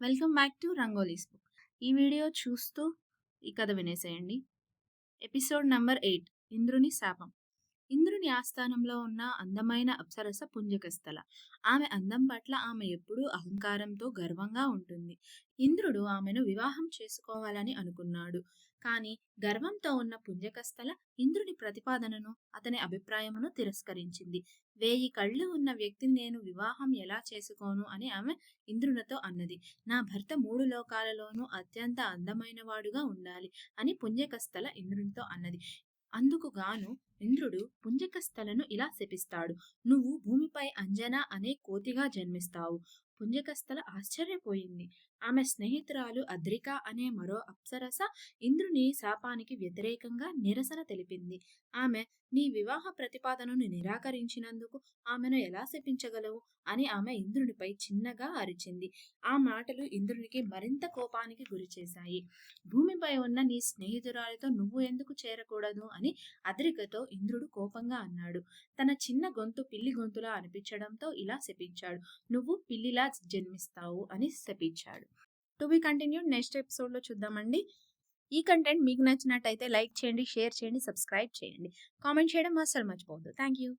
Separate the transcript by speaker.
Speaker 1: Welcome back to rangolis book. ఈ video చూస్తూ ఈ కథ వినేసేయండి. ఎపిసోడ్ నంబర్ 8, ఇంద్రుని శాపం. ఇంద్రుని ఆస్థానంలో ఉన్న అందమైన అప్సరస పుంజకస్థల. ఆమె అందం పట్ల ఆమె ఎప్పుడూ అహంకారంతో గర్వంగా ఉంటుంది. ఇంద్రుడు ఆమెను వివాహం చేసుకోవాలని అనుకున్నాడు. కానీ గర్వంతో ఉన్న పుంజకస్థల ఇంద్రుని ప్రతిపాదనను, అతని అభిప్రాయమును తిరస్కరించింది. 1000 కళ్ళు ఉన్న వ్యక్తిని నేను వివాహం ఎలా చేసుకోను అని ఆమె ఇంద్రునితో అన్నది. నా భర్త 3 లోకాలలోనూ అత్యంత అందమైన వాడుగా ఉండాలి అని పుంజకస్థల ఇంద్రునితో అన్నది. అందుకు గాను ఇంద్రుడు పుంజకస్థలను ఇలా శపిస్తాడు. నువ్వు భూమిపై అంజన అనే కోతిగా జన్మిస్తావు. పుంజకస్థల ఆశ్చర్యపోయింది. ఆమె స్నేహితురాలు అద్రిక అనే మరో అప్సరస ఇంద్రుని శాపానికి వ్యతిరేకంగా నిరసన తెలిపింది. ఆమె నీ వివాహ ప్రతిపాదనను నిరాకరించినందుకు ఆమెను ఎలా శపించగలవు అని ఆమె ఇంద్రునిపై చిన్నగా అరిచింది. ఆ మాటలు ఇంద్రునికి మరింత కోపానికి గురిచేశాయి. భూమిపై ఉన్న నీ స్నేహితురాలితో నువ్వు ఎందుకు చేరకూడదు అని అద్రికతో ఇంద్రుడు కోపంగా అన్నాడు. తన చిన్న గొంతు పిల్లి గొంతులా అనిపించడంతో ఇలా శపించాడు. నువ్వు పిల్లిలా జన్మిస్తావు అని శపించాడు. టు బి కంటిన్యూడ్ నెక్స్ట్ ఎపిసోడ్లో చూద్దామండి. ఈ కంటెంట్ మీకు నచ్చినట్టయితే లైక్ చేయండి, షేర్ చేయండి, సబ్స్క్రైబ్ చేయండి, కామెంట్ చేయడం అస్సలు మర్చిపోవద్దు. Thank you.